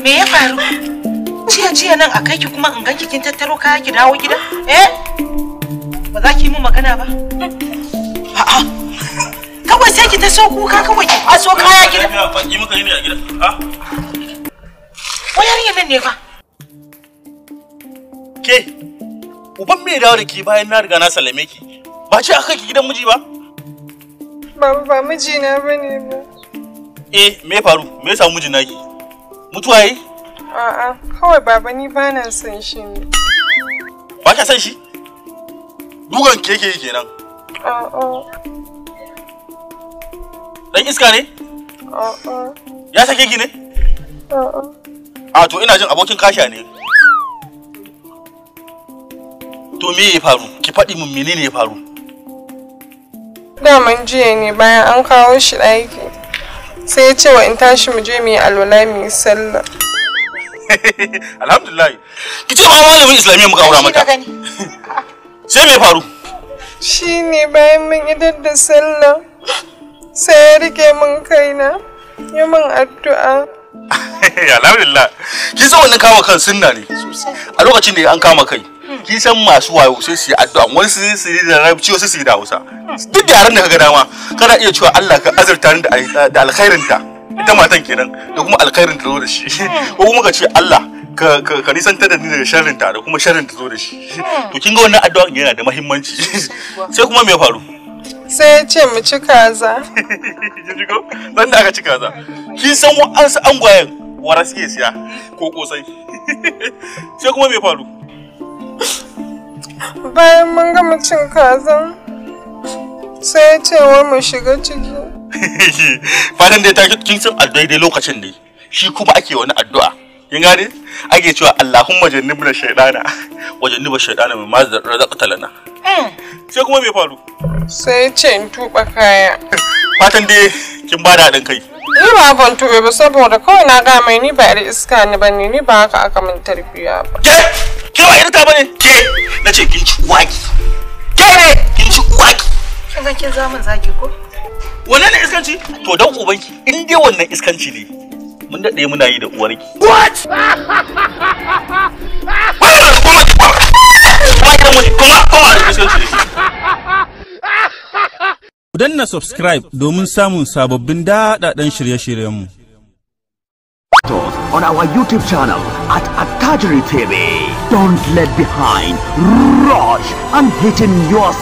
Me ya faru? Jiya nan a kai ki kuma in ganki kin tattaro kaya ki dawo gida? Ba za ki yi min magana ba? A'a. Kawai sai ki ta so kuka kawai ki kwaso kaya gida. Ba ki muka yi ne a gida. Wayar yin nan ne fa. Ke, uban me dawo da ki bayan na riga na sallame ki. Ba ce aka ki gidan miji ba? Ba mijina bane ba. Me ya faru? Me ya samu mijin naki? Mutuwa yi? A'a, kawai baba ni ba na son shi ne. Ba ka san shi? Dugan ke yake kenan. A'a. Dan iska ne? A'a. Ya sake ki ne? A'a. To ina jin abokin kasha ne. To me ya faru? Ki faɗi min menene ya faru? Daman jiya ne bayan an kawo shi ɗaki. Sai ya ce wa in tashi mu je mu yi alwala mu yi sallah. Alhamdulillah. Ki ce ma malamin Islamiyya muka aura mata. Sai me ya faru? Shi ne bayan mun idar da sallah sai ya rike min kaina ya min addu'a. Alhamdulillah. Ki san wannan kama kan sunna ne. A lokacin da an kama kai, ki san masu wayo sai su yi addu'a, wani su yi da Larabci wasu su yi da Hausa. Duk da yaran da kaga dama, kana iya cewa Allah ka azurta ni da alkhairinta. Ita matan kenan da kuma alkhairin ta zo da shi. Ko kuma ka ce Allah ka nisantar da ni daga sharrin ta da kuma sharrin ta zo da shi. To kin ga wannan addu'a yana da muhimmanci. Sai kuma me ya faru? Sai ya ce mu ci kaza. Jigo, dan da aka ci kaza. Kin san wa'ansu angwayen wara suke siya ko kosai. Sai kuma me ya faru? Bayan mun gama cin kazan sai ya ce wa mu shiga ciki. Fatan dai ta kin san addu'a dai lokacin ne. Shi kuma ake wani addu'a. Kin gane? Ake cewa Allahumma jannibna shaytana wa janniba shaytana mimma razaqta lana. Sai kuma me faru? Sai ya ce in tuba kaya. Fatan dai kin bada haɗin kai. Ni ba ban tube ba saboda kawai na ga mai ni ba da iska ni bane, ni ba haka aka min tarbiya ba. Ke ba irta bane? Ke nace kin ci uwaki. Ke ne kin ci uwaki. Kin ga kin zaman zagi ko? Wannan ne iskanci? To dan ubanki in dai wannan iskanci ne. Mun dade muna yi da uwarki. What? Ku danna subscribe domin samun sababbin daɗaɗɗen shirye-shiryenmu. On our YouTube channel at Attajiri TV. Don't let behind. Rush and hitting your